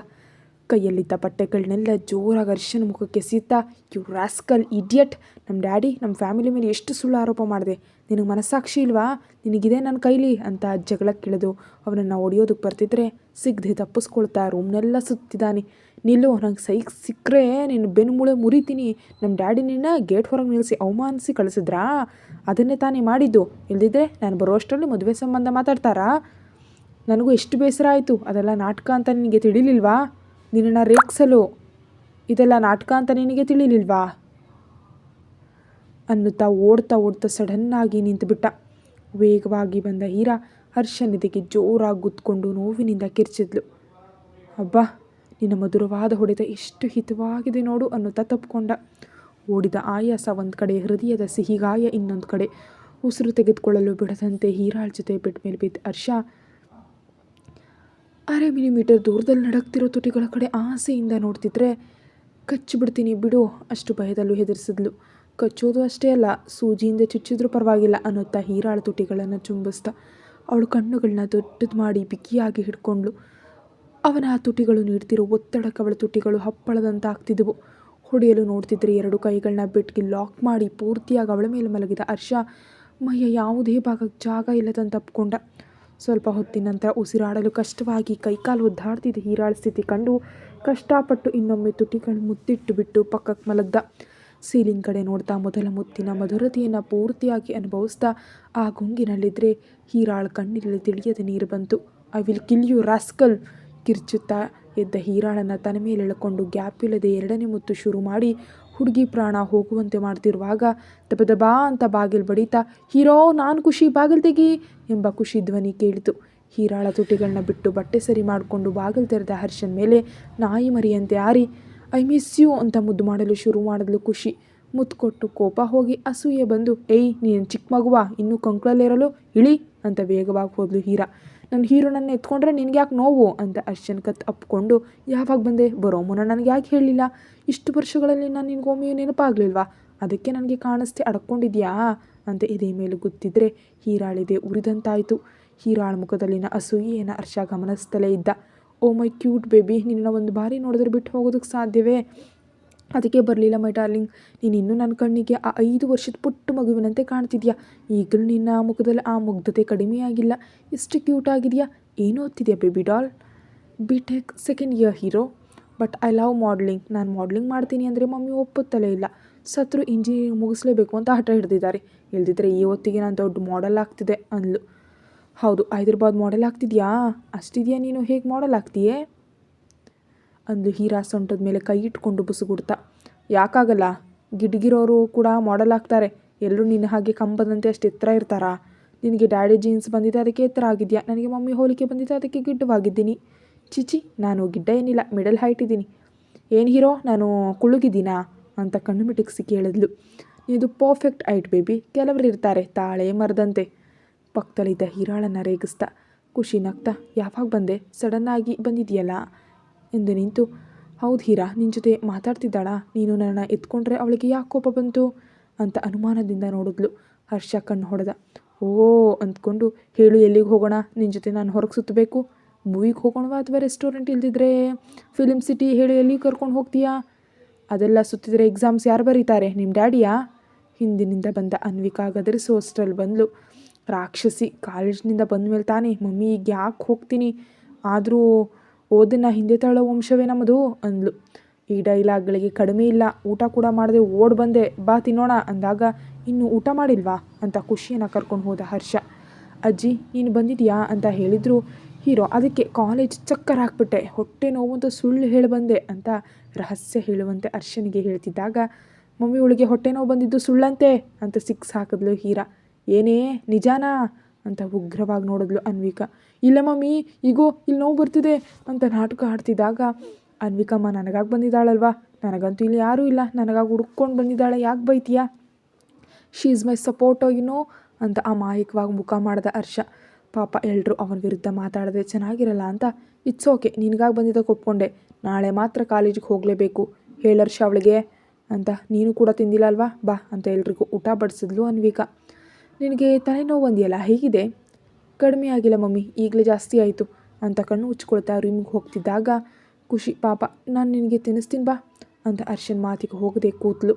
ಕೈಯಲ್ಲಿದ್ದ ಬಟ್ಟೆಗಳನ್ನೆಲ್ಲ ಜೋರಾಗಿ ಹರ್ಷನ ಮುಖಕ್ಕೆ ಎಸೆಯುತ್ತಾ, ಯು ರಾಸ್ಕಲ್ ಇಡಿಯಟ್, ನಮ್ಮ ಡ್ಯಾಡಿ ನಮ್ಮ ಫ್ಯಾಮಿಲಿ ಮೇಲೆ ಎಷ್ಟು ಸುಳ್ಳು ಆರೋಪ ಮಾಡಿದೆ, ನಿನಗೆ ಮನಸ್ಸಾಕ್ಷಿ ಇಲ್ವಾ, ನಿನಗಿದೆ ನನ್ನ ಕೈಲಿ ಅಂತ ಜಗಳಕ್ಕಿಳಿದು ಅವನನ್ನು ಹೊಡೆಯೋದಕ್ಕೆ ಬರ್ತಿದ್ರೆ ಸಿಗದೆ ತಪ್ಪಿಸ್ಕೊಳ್ತಾ ರೂಮ್ನೆಲ್ಲ ಸುತ್ತಿದ್ದಾನೆ. ನಿಲ್ಲು, ನಂಗೆ ಸಿಕ್ಕರೆ ನಿನ್ನ ಬೆನ್ಮೂಳೆ ಮುರಿತೀನಿ. ನಮ್ಮ ಡ್ಯಾಡಿ ನಿನ್ನ ಗೇಟ್ ಹೊರಗೆ ನಿಲ್ಲಿಸಿ ಅವಮಾನಿಸಿ ಕಳಿಸಿದ್ರಾ? ಅದನ್ನೇ ತಾನೇ ಮಾಡಿದ್ದು, ಇಲ್ದಿದ್ರೆ ನಾನು ಬರುವಷ್ಟರಲ್ಲಿ ಮದುವೆ ಸಂಬಂಧ ಮಾತಾಡ್ತಾರಾ? ನನಗೂ ಎಷ್ಟು ಬೇಸರ ಆಯಿತು, ಅದೆಲ್ಲ ನಾಟಕ ಅಂತ ನಿನಗೆ ತಿಳಿಲಿಲ್ವಾ? ನಿನ್ನನ್ನು ರೇಗಿಸಲು ಇದೆಲ್ಲ ನಾಟಕ ಅಂತ ನಿನಗೆ ತಿಳಿಲಿಲ್ವಾ ಅನ್ನುತ್ತಾ ಓಡ್ತಾ ಓಡ್ತಾ ಸಡನ್ನಾಗಿ ನಿಂತುಬಿಟ್ಟ. ವೇಗವಾಗಿ ಬಂದ ಹೀರಾ ಹರ್ಷನಿಧಿಗೆ ಜೋರಾಗಿ ಗುದ್ಕೊಂಡು ನೋವಿನಿಂದ ಕಿರ್ಚಿದ್ಲು. ಅಬ್ಬಾ, ನಿನ್ನ ಮಧುರವಾದ ಹೊಡೆತ ಎಷ್ಟು ಹಿತವಾಗಿದೆ ನೋಡು ಅನ್ನುತ್ತಾ ತಪ್ಪಿಕೊಂಡ. ಓಡಿದ ಆಯಾಸ ಒಂದು ಕಡೆ, ಹೃದಯದ ಸಿಹಿಗಾಯ ಇನ್ನೊಂದು ಕಡೆ. ಉಸಿರು ತೆಗೆದುಕೊಳ್ಳಲು ಬಿಡದಂತೆ ಹೀರಾಳ್ ಜೊತೆ ಬೆಡ್ ಮೇಲೆ ಬಿದ್ದ ಹರ್ಷ 1/2 ಮಿಲಿಮೀಟರ್ ದೂರದಲ್ಲಿ ನಡಕ್ತಿರೋ ತುಟಿಗಳ ಕಡೆ ಆಸೆಯಿಂದ ನೋಡ್ತಿದ್ರೆ ಕಚ್ಚಿಬಿಡ್ತೀನಿ ಬಿಡು ಅಷ್ಟು ಭಯದಲ್ಲೂ ಹೆದರಿಸಿದ್ಲು. ಕಚ್ಚೋದು ಅಷ್ಟೇ ಅಲ್ಲ, ಸೂಜಿಯಿಂದ ಚುಚ್ಚಿದ್ರೂ ಪರವಾಗಿಲ್ಲ ಅನ್ನುತ್ತಾ ಹೀರಾಳ ತುಟಿಗಳನ್ನು ಚುಂಬಿಸ್ತಾ ಅವಳು ಕಣ್ಣುಗಳನ್ನ ದೊಡ್ಡದು ಮಾಡಿ ಬಿಗಿಯಾಗಿ ಹಿಡ್ಕೊಂಡ್ಳು. ಅವನ ಆ ತುಟಿಗಳು ನೀಡ್ತಿರೋ ಒತ್ತಡಕ್ಕೆ ಅವಳ ತುಟಿಗಳು ಹಪ್ಪಳದಂತಾಗ್ತಿದ್ವು. ಹೊಡೆಯಲು ನೋಡ್ತಿದ್ರೆ 2 ಕೈಗಳನ್ನ ಬೆಟ್ಗೆ ಲಾಕ್ ಮಾಡಿ ಪೂರ್ತಿಯಾಗಿ ಅವಳ ಮೇಲೆ ಮಲಗಿದ ಹರ್ಷ ಮೈಯ ಯಾವುದೇ ಭಾಗಕ್ಕೆ ಜಾಗ ಇಲ್ಲದಂತ ತಪ್ಪಿಕೊಂಡ. ಸ್ವಲ್ಪ ಹೊತ್ತಿನ ನಂತರ ಉಸಿರಾಡಲು ಕಷ್ಟವಾಗಿ ಕೈಕಾಲು ಒದ್ದಾಡ್ತಿದ್ದ ಹೀರಾಳ ಸ್ಥಿತಿ ಕಂಡು ಕಷ್ಟಪಟ್ಟು ಇನ್ನೊಮ್ಮೆ ತುಟಿಗಳು ಮುತ್ತಿಟ್ಟು ಬಿಟ್ಟು ಪಕ್ಕಕ್ಕೆ ಮಲಗ್ದ. ಸೀಲಿಂಗ್ ಕಡೆ ನೋಡ್ತಾ ಮೊದಲ ಮುತ್ತಿನ ಮಧುರತೆಯನ್ನು ಪೂರ್ತಿಯಾಗಿ ಅನುಭವಿಸ್ತಾ ಆ ಗುಂಗಿನಲ್ಲಿದ್ದರೆ ಹೀರಾಳ ಕಣ್ಣಿನಲ್ಲಿ ತಿಳಿಯದ ನೀರು ಬಂತು. I will kill you rascal ಕಿರ್ಚುತ್ತಾ ಎದ್ದ ಹೀರಾಳನ್ನು ತನ್ನ ಮೇಲೆ ಎಳ್ಕೊಂಡು ಗ್ಯಾಪ್ ಇಲ್ಲದೆ 2ನೇ ಮುತ್ತು ಶುರು ಮಾಡಿ ಹುಡುಗಿ ಪ್ರಾಣ ಹೋಗುವಂತೆ ಮಾಡ್ತಿರುವಾಗ ದಬದಬಾ ಅಂತ ಬಾಗಿಲು ಬಡಿತಾ ಹೀರೋ ನಾನು ಖುಷಿ ಬಾಗಿಲು ತೆಗಿ ಎಂಬ ಖುಷಿ ಧ್ವನಿ ಕೇಳಿತು. ಹೀರಾಳ ತುಟಿಗಳನ್ನ ಬಿಟ್ಟು ಬಟ್ಟೆ ಸರಿ ಮಾಡಿಕೊಂಡು ಬಾಗಿಲು ತೆರೆದ ಹರ್ಷನ್ ಮೇಲೆ ನಾಯಿ ಮರಿಯಂತೆ ಆರಿ ಐ ಮಿಸ್ ಯು ಅಂತ ಮುದ್ದು ಮಾಡಲು ಶುರು ಮಾಡಿದ್ಲು ಖುಷಿ. ಮುತ್ತು ಕೊಟ್ಟು ಕೋಪ ಹೋಗಿ ಅಸೂಯೆ ಬಂದು ಏಯ್ ನೀನು ಚಿಕ್ಕ ಮಗುವ ಇನ್ನೂ ಕಂಕ್ಳಲ್ಲಿರಲು ಇಳಿ ಅಂತ ವೇಗವಾಗಿ ಹೋದ್ಲು ಹೀರಾ. ನನ್ನ ಹೀರೋ ನನ್ನ ಎತ್ಕೊಂಡ್ರೆ ನಿನಗೆ ಯಾಕೆ ನೋವು ಅಂತ ಹರ್ಷನ್ ಕತ್ ಅಪ್ಕೊಂಡು ಯಾವಾಗ ಬಂದೆ ಬರೋ ಮುನ್ನ ನನಗೆ ಯಾಕೆ ಹೇಳಿಲ್ಲ, ಇಷ್ಟು ವರ್ಷಗಳಲ್ಲಿ ನಾನು ನಿನಗೊಮ್ಮೆಯೂ ನೆನಪಾಗಲಿಲ್ವಾ, ಅದಕ್ಕೆ ನನಗೆ ಕಾಣಿಸ್ತೆ ಅಡ್ಕೊಂಡಿದ್ಯಾ ಅಂತ ಇದೇ ಮೇಲೆ ಗೊತ್ತಿದ್ರೆ ಹೀರಾಳಿದೆ ಉರಿದಂತಾಯಿತು. ಹೀರಾಳ ಮುಖದಲ್ಲಿನ ಅಸೂಯೆಯನ್ನು ಹರ್ಷ ಗಮನಿಸ್ತಲೇ ಇದ್ದ. ಓ ಮೈ ಕ್ಯೂಟ್ ಬೇಬಿ, ನಿನ್ನ ಒಂದು ಬಾರಿ ನೋಡಿದ್ರೆ ಬಿಟ್ಟು ಹೋಗೋದಕ್ಕೆ ಸಾಧ್ಯವೇ, ಅದಕ್ಕೆ ಬರಲಿಲ್ಲ ಮೈ ಡಾರ್ಲಿಂಗ್. ನೀನು ಇನ್ನೂ ನನ್ನ ಕಣ್ಣಿಗೆ ಆ 5 ವರ್ಷದ ಪುಟ್ಟ ಮಗುವಿನಂತೆ ಕಾಣ್ತಿದ್ಯಾ. ಈಗಲೂ ನಿನ್ನ ಮುಖದಲ್ಲಿ ಆ ಮುಗ್ಧತೆ ಕಡಿಮೆಯಾಗಿಲ್ಲ. ಎಷ್ಟು ಕ್ಯೂಟ್ ಆಗಿದೆಯಾ. ಏನು ಓದ್ತಿದ್ಯಾ baby doll? BTech 2nd year hero. But I love modelling. ನಾನು ಮಾಡಲಿಂಗ್ ಮಾಡ್ತೀನಿ ಅಂದರೆ ಮಮ್ಮಿ ಒಪ್ಪುತ್ತಲೇ ಇಲ್ಲ. ಸತ್ರು ಇಂಜಿನಿಯರಿಂಗ್ ಮುಗಿಸ್ಲೇಬೇಕು ಅಂತ ಹಠ ಹಿಡ್ದಿದ್ದಾರೆ. ಇಲ್ದಿದ್ರೆ ಈ ಹೊತ್ತಿಗೆ ನಾನು ದೊಡ್ಡ ಮಾಡೆಲ್ ಆಗ್ತಿದ್ದೆ ಅಂದ್ಲು. ಹೌದು, ಹೈದರಾಬಾದ್ ಮಾಡೆಲ್ ಆಗ್ತಿದ್ಯಾ? ಅಷ್ಟಿದೆಯಾ ನೀನು, ಹೇಗೆ ಮಾಡೆಲ್ ಆಗ್ತೀಯೇ ಅಂದು ಹೀರಾ ಸೊಂಟದ ಮೇಲೆ ಕೈ ಇಟ್ಕೊಂಡು ಬುಸುಗುಡ್ತಾ. ಯಾಕಾಗಲ್ಲ, ಗಿಡ್ಗಿರೋರು ಕೂಡ ಮಾಡೆಲ್ ಆಗ್ತಾರೆ. ಎಲ್ಲರೂ ನಿನ್ನ ಹಾಗೆ ಕಂಬದಂತೆ ಅಷ್ಟು ಎತ್ತರ ಇರ್ತಾರಾ? ನಿನಗೆ ಡ್ಯಾಡಿ ಜೀನ್ಸ್ ಬಂದಿದೆ ಅದಕ್ಕೆ ಎತ್ತರ ಆಗಿದೆಯಾ, ನನಗೆ ಮಮ್ಮಿ ಹೋಲಿಕೆ ಬಂದಿದೆ ಅದಕ್ಕೆ ಗಿಡ್ಡವಾಗಿದ್ದೀನಿ. ಚಿಚಿ, ನಾನು ಗಿಡ್ಡ ಏನಿಲ್ಲ, ಮಿಡಲ್ ಹೈಟ್ ಇದ್ದೀನಿ. ಏನು ಹೀರೋ, ನಾನು ಕುಳುಗಿದ್ದೀನಾ ಅಂತ ಕಣ್ಣು ಮಿಟುಕಿಸಿ ಕೇಳಿದ್ಲು. ಇದು ಪರ್ಫೆಕ್ಟ್ ಹೈಟ್ ಬೇಬಿ, ಕೆಲವರು ಇರ್ತಾರೆ ತಾಳೆ ಮರದಂತೆ. ಪಕ್ಕದಲ್ಲಿದ್ದ ಹೀರಾಳನ್ನು ರೇಗಿಸ್ತಾ ಖುಷಿ ನಗ್ತಾ ಯಾವಾಗ ಬಂದೆ, ಸಡನ್ನಾಗಿ ಬಂದಿದೆಯಲ್ಲ ಎಂದು ನಿಂತು ಹೌದು ಹೀರಾ, ನಿನ್ನ ಜೊತೆ ಮಾತಾಡ್ತಿದ್ದಾಳಾ, ನೀನು ನನ್ನ ಎತ್ಕೊಂಡ್ರೆ ಅವಳಿಗೆ ಯಾಕೆ ಕೋಪ ಬಂತು ಅಂತ ಅನುಮಾನದಿಂದ ನೋಡಿದ್ಲು. ಹರ್ಷ ಕಣ್ಣು ಹೊಡೆದ. ಓ ಅಂದ್ಕೊಂಡು ಹೇಳು, ಎಲ್ಲಿಗೆ ಹೋಗೋಣ, ನಿನ್ನ ಜೊತೆ ನಾನು ಹೊರಗೆ ಸುತ್ತಬೇಕು, ಮೂವಿಗೆ ಹೋಗೋಣವಾ ಅಥವಾ ರೆಸ್ಟೋರೆಂಟ್, ಇಲ್ದಿದ್ರೆ ಫಿಲ್ಮ್ ಸಿಟಿ, ಹೇಳು ಎಲ್ಲಿಗೆ ಕರ್ಕೊಂಡು ಹೋಗ್ತೀಯಾ? ಅದೆಲ್ಲ ಸುತ್ತಿದ್ರೆ ಎಕ್ಸಾಮ್ಸ್ ಯಾರು ಬರೀತಾರೆ, ನಿಮ್ಮ ಡ್ಯಾಡಿಯಾ? ಹಿಂದಿನಿಂದ ಬಂದ ಅನ್ವಿಕಾ ಗದರಿಸುವಷ್ಟರಲ್ಲಿ ಬಂದಳು. ರಾಕ್ಷಸಿ, ಕಾಲೇಜಿನಿಂದ ಬಂದ ಮೇಲೆ ತಾನೇ ಮಮ್ಮಿ ಈಗ ಯಾಕೆ ಹೋಗ್ತೀನಿ, ಆದರೂ ಓದನ್ನು ಹಿಂದೆ ತಳ್ಳೋ ವಂಶವೇ ನಮ್ಮದು ಅಂದ್ಲು. ಈ ಡೈಲಾಗ್ಗಳಿಗೆ ಕಡಿಮೆ ಇಲ್ಲ. ಊಟ ಕೂಡ ಮಾಡದೆ ಓಡ್ ಬಂದೆ, ಬಾ ತಿನ್ನೋಣ ಅಂದಾಗ ಇನ್ನೂ ಊಟ ಮಾಡಿಲ್ವಾ ಅಂತ ಖುಷಿಯನ್ನು ಕರ್ಕೊಂಡು ಹೋದ ಹರ್ಷ. ಅಜ್ಜಿ ನೀನು ಬಂದಿದೆಯಾ ಅಂತ ಹೇಳಿದ್ರು ಹೀರೋ. ಅದಕ್ಕೆ ಕಾಲೇಜ್ ಚಕ್ಕರ್ ಹಾಕ್ಬಿಟ್ಟೆ, ಹೊಟ್ಟೆ ನೋವಂತ ಸುಳ್ಳು ಹೇಳಿ ಬಂದೆ ಅಂತ ರಹಸ್ಯ ಹೇಳುವಂತೆ ಹರ್ಷನಿಗೆ ಹೇಳ್ತಿದ್ದಾಗ ಮಮ್ಮಿ ಅವಳಿಗೆ ಹೊಟ್ಟೆ ನೋವು ಬಂದಿದ್ದು ಸುಳ್ಳಂತೆ ಅಂತ ಸಿಕ್ಸ್ ಹಾಕಿದ್ಲು ಹೀರಾ. ಏನೇ ನಿಜಾನಾ ಅಂತ ಉಗ್ರವಾಗಿ ನೋಡಿದ್ಲು ಅನ್ವಿಕಾ. ಇಲ್ಲ ಮಮ್ಮಿ, ಈಗೋ ಇಲ್ಲಿ ನೋವು ಬರ್ತಿದೆ ಅಂತ ನಾಟಕ ಆಡ್ತಿದ್ದಾಗ ಅನ್ವಿಕಮ್ಮ ನನಗಾಗಿ ಬಂದಿದ್ದಾಳಲ್ವಾ, ನನಗಂತೂ ಇಲ್ಲಿ ಯಾರೂ ಇಲ್ಲ, ನನಗಾಗಿ ಹುಡ್ಕೊಂಡು ಬಂದಿದ್ದಾಳೆ, ಯಾಕೆ ಬೈತೀಯಾ, ಶಿ ಈಸ್ ಮೈ ಸಪೋರ್ಟೋ ಯುನೋ ಅಂತ ಅಮಾಯಕವಾಗಿ ಮುಖ ಮಾಡ್ದ ಹರ್ಷ. ಪಾಪ ಎಲ್ಲರೂ ಅವನ ವಿರುದ್ಧ ಮಾತಾಡದೆ ಚೆನ್ನಾಗಿರಲ್ಲ ಅಂತ ಇಟ್ಸ್ ಓಕೆ, ನಿನಗಾಗಿ ಬಂದಿದ್ದಕ್ಕೆ ಒಪ್ಕೊಂಡೆ, ನಾಳೆ ಮಾತ್ರ ಕಾಲೇಜಿಗೆ ಹೋಗಲೇಬೇಕು, ಹೇಳರ್ಷ ಅವಳಿಗೆ ಅಂತ. ನೀನು ಕೂಡ ತಿಂದಿಲ್ಲ ಅಲ್ವಾ, ಬಾ ಅಂತ ಎಲ್ರಿಗೂ ಊಟ ಬಡಿಸಿದ್ಲು ಅನ್ವಿಕಾ. ನಿನಗೆ ತಲೆನೋವು ಬಂದಿಯಲ್ಲ, ಹೇಗಿದೆ? ಕಡಿಮೆ ಆಗಿಲ್ಲ ಮಮ್ಮಿ, ಈಗಲೇ ಜಾಸ್ತಿ ಆಯಿತು ಅಂತ ಕಣ್ಣು ಉಚ್ಕೊಳ್ತಾ ರೂಮಿಗೆ ಹೋಗ್ತಿದ್ದಾಗ ಖುಷಿ ಪಾಪ ನಾನು ನಿನಗೆ ತಿನ್ನಿಸ್ತೀನಿ ಬಾ ಅಂತ ಹರ್ಷನ್ ಮಾತಿಗೆ ಹೋಗದೆ ಕೂತ್ಲು.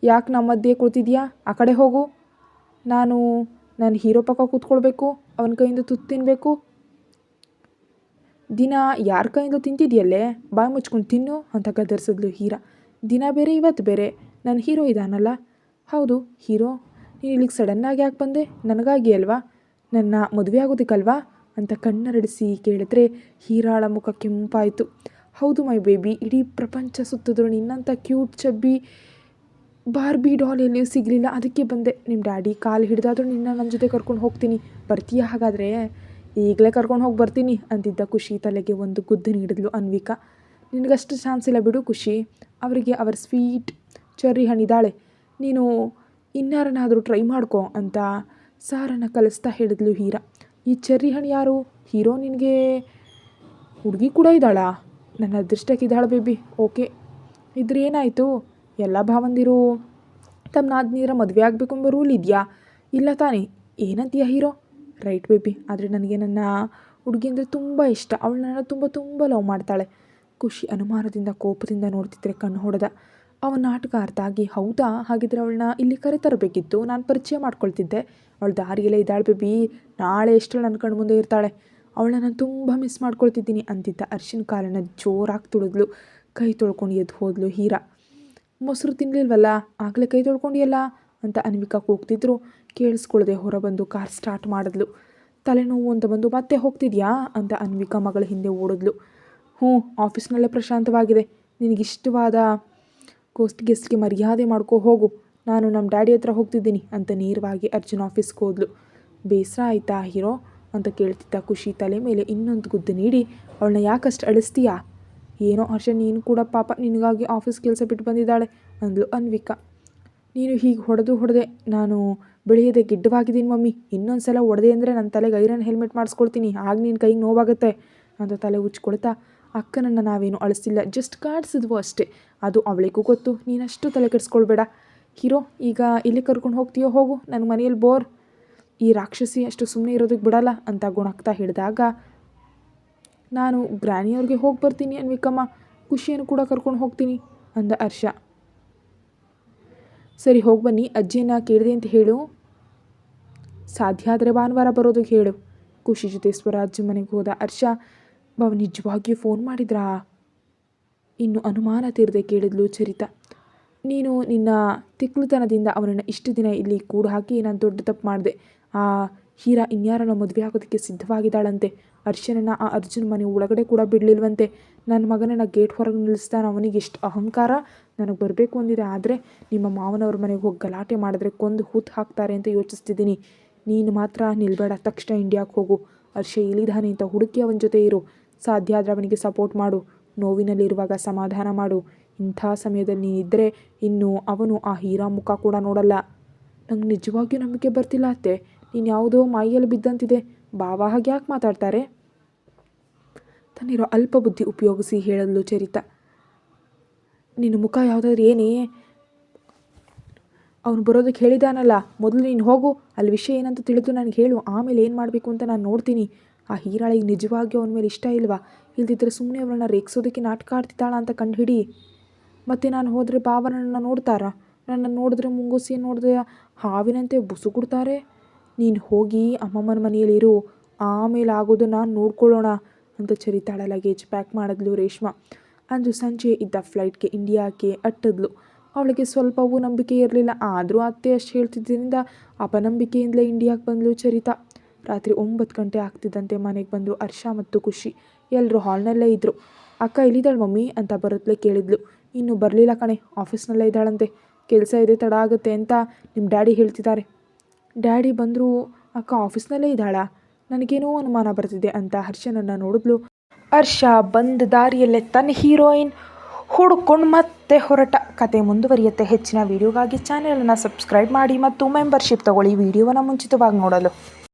ಯಾಕೆ ನಮ್ಮ ಮಧ್ಯೆ ಕೂತಿದ್ಯಾ, ಆ ಕಡೆ ಹೋಗು, ನಾನು ಹೀರೋ ಪಕ್ಕ ಕೂತ್ಕೊಳ್ಬೇಕು, ಅವನ ಕೈಯಿಂದ ತುತ್ತು ತಿನ್ನಬೇಕು, ದಿನ ಯಾರ ಕೈಯಿಂದ ತಿಂತಿದ್ಯಲ್ಲೇ, ಬಾಯಿ ಮುಚ್ಕೊಂಡು ತಿನ್ನು ಅಂತ ಗದರಿಸಿದ್ಲು ಹೀರಾ. ದಿನ ಬೇರೆ ಇವತ್ತು ಬೇರೆ, ನನ್ನ ಹೀರೋ ಇದಾನಲ್ಲ. ಹೌದು ಹೀರೋ, ನೀನು ಇಲ್ಲಿಗೆ ಸಡನ್ನಾಗಿ ಯಾಕೆ ಬಂದೆ, ನನಗಾಗಿ ಅಲ್ವಾ, ನನ್ನ ಮದುವೆ ಆಗೋದಕ್ಕಲ್ವಾ ಅಂತ ಕಣ್ಣರಡಿಸಿ ಕೇಳಿದ್ರೆ ಹೀರಾಳ ಮುಖ ಕೆಂಪಾಯಿತು. ಹೌದು ಮೈ ಬೇಬಿ, ಇಡೀ ಪ್ರಪಂಚ ಸುತ್ತಿದ್ರು ನಿನ್ನಂಥ ಕ್ಯೂಟ್ ಚಬ್ಬಿ ಬಾರ್ಬಿ ಡಾಲ್ ಎಲ್ಲಿಯೂ ಸಿಗಲಿಲ್ಲ, ಅದಕ್ಕೆ ಬಂದೆ. ನಿಮ್ಮ ಡ್ಯಾಡಿ ಕಾಲು ಹಿಡಿದಾದ್ರೂ ನನ್ನ ಜೊತೆ ಕರ್ಕೊಂಡು ಹೋಗ್ತೀನಿ, ಬರ್ತೀಯಾ? ಹಾಗಾದರೆ ಈಗಲೇ ಕರ್ಕೊಂಡು ಹೋಗಿ ಬರ್ತೀನಿ ಅಂತಿದ್ದ ಖುಷಿ ತಲೆಗೆ ಒಂದು ಗುದ್ದು ನೀಡಿದ್ಲು ಅನ್ವಿಕಾ. ನಿನಗಷ್ಟು ಚಾನ್ಸ್ ಇಲ್ಲ ಬಿಡು ಖುಷಿ, ಅವರಿಗೆ ಅವರ ಸ್ವೀಟ್ ಚೆರ್ರಿ ಹಣ್ಣಿದ್ದಾಳೆ, ನೀನು ಇನ್ಯಾರನ್ನಾದರೂ ಟ್ರೈ ಮಾಡ್ಕೊ ಅಂತ ಸಾರನ್ನು ಕಲಿಸ್ತಾ ಹೇಳಿದ್ಲು ಹೀರಾ. ಈ ಚೆರ್ರಿ ಹಣ್ಣು ಯಾರು? ಹೀರೋ ನಿನಗೆ ಹುಡುಗಿ ಕೂಡ ಇದ್ದಾಳಾ? ನನ್ನ ಅದೃಷ್ಟಕ್ಕಿದ್ದಾಳೆ ಬೇಬಿ. ಓಕೆ, ಇದ್ರೆ ಏನಾಯಿತು? ಎಲ್ಲ ಭಾವಂದಿರು ತಮ್ಮ ನಾದ್ನೀರ ಮದುವೆ ಆಗಬೇಕು ಎಂಬ ರೂಲ್ ಇದೆಯಾ? ಇಲ್ಲ ತಾನೇ? ಏನಂತೀಯ ಹೀರೋ? ರೈಟ್ ಬೇಬಿ, ಆದರೆ ನನಗೆ ನನ್ನ ಹುಡುಗಿ ಅಂದರೆ ತುಂಬ ಇಷ್ಟ, ಅವಳು ನನ್ನ ತುಂಬ ತುಂಬ ಲವ್ ಮಾಡ್ತಾಳೆ. ಖುಷಿ ಅನುಮಾನದಿಂದ ಕೋಪದಿಂದ ನೋಡ್ತಿದ್ರೆ ಕಣ್ಣು ಹೊಡೆದ. ಅವನ ನಾಟಕ ಅರ್ಥ ಆಗಿ, ಹೌದಾ, ಹಾಗಿದ್ರೆ ಅವಳನ್ನ ಇಲ್ಲಿ ಕರೆತರಬೇಕಿತ್ತು, ನಾನು ಪರಿಚಯ ಮಾಡ್ಕೊಳ್ತಿದ್ದೆ. ಅವಳು ದಾರಿಯಲ್ಲೇ ಇದ್ದಾಳೆ ಬೇಬಿ, ನಾಳೆ ಎಷ್ಟು ನನ್ನ ಕಣ್ಣು ಮುಂದೆ ಇರ್ತಾಳೆ, ಅವಳನ್ನ ನಾನು ತುಂಬ ಮಿಸ್ ಮಾಡ್ಕೊಳ್ತಿದ್ದೀನಿ ಅಂತಿದ್ದ ಅರ್ಶಿನ ಕಾಲನ್ನು ಜೋರಾಗಿ ತುಳಿದ್ಲು. ಕೈ ತೊಳ್ಕೊಂಡು ಎದ್ದು ಹೋದ್ಲು ಹೀರಾ. ಮೊಸರು ತಿನ್ನಲಿಲ್ವಲ್ಲ, ಆಗಲೇ ಕೈ ತೊಳ್ಕೊಂಡಿಯಲ್ಲ ಅಂತ ಅನ್ವಿಕಾ ಕೂಗ್ತಿದ್ರು. ಕೇಳಿಸ್ಕೊಳ್ಳದೆ ಹೊರಬಂದು ಕಾರ್ ಸ್ಟಾರ್ಟ್ ಮಾಡಿದ್ಲು. ತಲೆನೋವು ಅಂತ ಬಂದು ಮತ್ತೆ ಹೋಗ್ತಿದ್ಯಾ ಅಂತ ಅನ್ವಿಕಾ ಮಗಳ ಹಿಂದೆ ಓಡಿದ್ಲು. ಆಫೀಸ್ನಲ್ಲೇ ಪ್ರಶಾಂತವಾಗಿದೆ, ನಿನಗಿಷ್ಟವಾದ ಗೆಸ್ಟ್ಗೆ ಮರ್ಯಾದೆ ಮಾಡ್ಕೊ ಹೋಗು, ನಾನು ನಮ್ಮ ಡ್ಯಾಡಿ ಹತ್ರ ಹೋಗ್ತಿದ್ದೀನಿ ಅಂತ ನೇರವಾಗಿ ಅರ್ಜುನ್ ಆಫೀಸ್ಗೆ ಹೋದ್ಲು. ಬೇಸರ ಆಯಿತಾ ಹೀರೋ ಅಂತ ಕೇಳ್ತಿದ್ದ ಖುಷಿ ತಲೆ ಮೇಲೆ ಇನ್ನೊಂದು ಗುದ್ದು ನೀಡಿ, ಅವಳನ್ನ ಯಾಕಷ್ಟು ಅಳಿಸ್ತೀಯಾ? ಏನೋ ಹರ್ಷ, ನೀನು ಕೂಡ ಪಾಪ, ನಿನಗಾಗಿ ಆಫೀಸ್ ಕೆಲಸ ಬಿಟ್ಟು ಬಂದಿದ್ದಾಳೆ ಅಂದ್ಲು ಅನ್ವಿಕಾ. ನೀನು ಹೀಗೆ ಹೊಡೆದೆ ನಾನು ಬೆಳೆಯದೆ ಗಿಡ್ಡವಾಗಿದ್ದೀನಿ ಮಮ್ಮಿ, ಇನ್ನೊಂದು ಸಲ ಹೊಡೆದೆ ಅಂದರೆ ನನ್ನ ತಲೆಗೆ ಐರನ್ ಹೆಲ್ಮೆಟ್ ಮಾಡಿಸ್ಕೊಳ್ತೀನಿ, ಆಗ ನಿನ್ನ ಕೈಗೆ ನೋವಾಗುತ್ತೆ ಅಂತ ತಲೆ ಉಚ್ಕೊಳ್ತಾ, ಅಕ್ಕನನ್ನು ನಾವೇನು ಅಳಿಸಿಲ್ಲ, ಜಸ್ಟ್ ಕಾಡಿಸಿದ್ವು ಅಷ್ಟೇ, ಅದು ಅವಳಿಗೂ ಗೊತ್ತು, ನೀನಷ್ಟು ತಲೆ ಕೆಡಿಸ್ಕೊಳ್ಬೇಡ. ಹೀರೋ, ಈಗ ಇಲ್ಲಿ ಕರ್ಕೊಂಡು ಹೋಗ್ತೀಯೋ? ಹೋಗು, ನನ್ನ ಮನೆಯಲ್ಲಿ ಬೋರ್, ಈ ರಾಕ್ಷಸಿ ಅಷ್ಟು ಸುಮ್ಮನೆ ಇರೋದಕ್ಕೆ ಬಿಡಲ್ಲ ಅಂತ ಗುಣಕ್ತಾ ಹೇಳಿದಾಗ, ನಾನು ಗ್ರಾನಿಯವ್ರಿಗೆ ಹೋಗಿ ಬರ್ತೀನಿ ಅನ್ವಿಕಮ್ಮ, ಖುಷಿಯನ್ನು ಕೂಡ ಕರ್ಕೊಂಡು ಹೋಗ್ತೀನಿ ಅಂದ ಹರ್ಷ. ಸರಿ ಹೋಗಿ ಬನ್ನಿ, ಅಜ್ಜಿಯನ್ನು ಕೇಳಿದೆ ಅಂತ ಹೇಳು, ಸಾಧ್ಯ ಆದರೆ ಭಾನುವಾರ ಬರೋದಕ್ಕೆ ಹೇಳು. ಖುಷಿ ಜೊತೆ ಸ್ವರಾಜ್ ಮನೆಗೆ ಹೋದ ಹರ್ಷ. ಬಾವ ನಿಜವಾಗಿಯೂ ಫೋನ್ ಮಾಡಿದ್ರಾ? ಇನ್ನು ಅನುಮಾನ ತೀರದೆ ಕೇಳಿದ್ಲು ಚರಿತಾ. ನೀನು ನಿನ್ನ ತಿಕ್ಲುತನದಿಂದ ಅವನನ್ನು ಇಷ್ಟು ದಿನ ಇಲ್ಲಿ ಕೂಡು ಹಾಕಿ ನಾನು ದೊಡ್ಡ ತಪ್ಪು ಮಾಡಿದೆ. ಆ ಹೀರಾ ಇನ್ಯಾರನ್ನ ಮದುವೆ ಆಗೋದಕ್ಕೆ ಸಿದ್ಧವಾಗಿದ್ದಾಳಂತೆ. ಹರ್ಷನನ್ನು ಆ ಅರ್ಜುನ್ ಮನೆ ಒಳಗಡೆ ಕೂಡ ಬಿಡಲಿಲ್ವಂತೆ. ನನ್ನ ಮಗನನ್ನು ಗೇಟ್ ಹೊರಗೆ ನಿಲ್ಲಿಸ್ತಾನೆ, ಅವನಿಗೆ ಎಷ್ಟು ಅಹಂಕಾರ, ನನಗೆ ಬರಬೇಕು ಅಂದಿದೆ, ಆದರೆ ನಿಮ್ಮ ಮಾವನವ್ರ ಮನೆಗೆ ಹೋಗಿ ಗಲಾಟೆ ಮಾಡಿದ್ರೆ ಕೊಂದು ಹೂತು ಹಾಕ್ತಾರೆ ಅಂತ ಯೋಚಿಸ್ತಿದ್ದೀನಿ. ನೀನು ಮಾತ್ರ ನಿಲ್ಬೇಡ, ತಕ್ಷಣ ಇಂಡಿಯಾಕ್ಕೆ ಹೋಗು, ಹರ್ಷ ಇಳಿದಾನೆ ಅಂತ ಹುಡುಕಿ ಅವನ ಜೊತೆ ಇರು, ಸಾಧ್ಯ ಆದರೆ ಅವನಿಗೆ ಸಪೋರ್ಟ್ ಮಾಡು, ನೋವಿನಲ್ಲಿರುವಾಗ ಸಮಾಧಾನ ಮಾಡು. ಇಂಥ ಸಮಯದಲ್ಲಿ ನೀನಿದ್ದರೆ ಇನ್ನು ಅವನು ಆ ಹೀರಾ ಮುಖ ಕೂಡ ನೋಡಲ್ಲ. ನಂಗೆ ನಿಜವಾಗಿಯೂ ನಂಬಿಕೆ ಬರ್ತಿಲ್ಲ ಅತ್ತೆ, ನೀನು ಯಾವುದೋ ಮಾಯಲ್ಲಿ ಬಿದ್ದಂತಿದೆ, ಬಾವ ಹಾಗೆ ಯಾಕೆ ಮಾತಾಡ್ತಾರೆ? ತನ್ನಿರೋ ಅಲ್ಪ ಬುದ್ಧಿ ಉಪಯೋಗಿಸಿ ಹೇಳಲು ಚರಿತಾ. ನಿನ್ನ ಮುಖ ಯಾವುದಾದ್ರೂ ಏನೇ, ಅವನು ಬರೋದಕ್ಕೆ ಹೇಳಿದಾನಲ್ಲ, ಮೊದಲು ನೀನು ಹೋಗು, ಅಲ್ಲಿ ವಿಷಯ ಏನಂತ ತಿಳಿದು ನನಗೆ ಹೇಳು, ಆಮೇಲೆ ಏನು ಮಾಡಬೇಕು ಅಂತ ನಾನು ನೋಡ್ತೀನಿ. ಆ ಹೀರಾಳಿಗೆ ನಿಜವಾಗಿಯೂ ಅವನ ಮೇಲೆ ಇಷ್ಟ ಇಲ್ವಾ? ಇಲ್ದಿದ್ದರೆ ಸುಮ್ಮನೆ ಅವಳನ್ನ ರೇಗಿಸೋದಕ್ಕೆ ನಾಟಕ ಆಡ್ತಿದ್ದಾಳ ಅಂತ ಕಂಡುಹಿಡಿ. ಮತ್ತು ನಾನು ಹೋದರೆ ಬಾವ ನನ್ನನ್ನು ನೋಡ್ತಾರಾ? ನನ್ನ ನೋಡಿದ್ರೆ ಮುಂಗುಸಿಯನ್ನು ನೋಡಿದ್ರೆ ಹಾವಿನಂತೆ ಬುಸುಗುಡ್ತಾರೆ. ನೀನು ಹೋಗಿ ಅಮ್ಮಮ್ಮನ ಮನೆಯಲ್ಲಿರು, ಆಮೇಲೆ ಆಗೋದು ನಾನು ನೋಡ್ಕೊಳ್ಳೋಣ ಅಂತ ಚರಿತಾಳ ಲಗೇಜ್ ಪ್ಯಾಕ್ ಮಾಡಿದ್ಲು ರೇಷ್ಮಾ. ಅಂದು ಸಂಜೆ ಇದ್ದ ಫ್ಲೈಟ್ಗೆ ಇಂಡಿಯಾಕ್ಕೆ ಅಟ್ಟಿದ್ಲು. ಅವಳಿಗೆ ಸ್ವಲ್ಪವೂ ನಂಬಿಕೆ ಇರಲಿಲ್ಲ, ಆದರೂ ಅತ್ತೆ ಅಷ್ಟು ಹೇಳ್ತಿದ್ದರಿಂದ ಅಪನಂಬಿಕೆಯಿಂದಲೇ ಇಂಡಿಯಾಕ್ಕೆ ಬಂದಳು ಚರಿತಾ. ರಾತ್ರಿ 9 ಗಂಟೆ ಆಗ್ತಿದ್ದಂತೆ ಮನೆಗೆ ಬಂದರು ಹರ್ಷ ಮತ್ತು ಖುಷಿ. ಎಲ್ಲರೂ ಹಾಲ್ನಲ್ಲೇ ಇದ್ದರು. ಅಕ್ಕ ಎಲ್ಲಿದ್ದಾಳೆ ಮಮ್ಮಿ ಅಂತ ಬರುತ್ತಲೇ ಕೇಳಿದ್ಲು. ಇನ್ನೂ ಬರಲಿಲ್ಲ ಕಣೆ, ಆಫೀಸ್ನಲ್ಲೇ ಇದ್ದಾಳಂತೆ, ಕೆಲಸ ಇದೆ, ತಡ ಆಗುತ್ತೆ ಅಂತ ನಿಮ್ಮ ಡ್ಯಾಡಿ ಹೇಳ್ತಿದ್ದಾರೆ. ಡ್ಯಾಡಿ ಬಂದರೂ ಅಕ್ಕ ಆಫೀಸ್ನಲ್ಲೇ ಇದ್ದಾಳಾ? ನನಗೇನೋ ಅನುಮಾನ ಬರ್ತಿದೆ ಅಂತ ಹರ್ಷನನ್ನು ನೋಡಿದ್ಲು. ಹರ್ಷ ಬಂದ ದಾರಿಯಲ್ಲೇ ತನ್ನ ಹೀರೋಯಿನ್ ಹುಡ್ಕೊಂಡು ಮತ್ತೆ ಹೊರಟ. ಕತೆ ಮುಂದುವರಿಯುತ್ತೆ. ಹೆಚ್ಚಿನ ವಿಡಿಯೋಗಾಗಿ ಚಾನೆಲನ್ನು ಸಬ್ಸ್ಕ್ರೈಬ್ ಮಾಡಿ ಮತ್ತು ಮೆಂಬರ್ಶಿಪ್ ತಗೊಳ್ಳಿ ವಿಡಿಯೋವನ್ನು ಮುಂಚಿತವಾಗಿ ನೋಡಲು.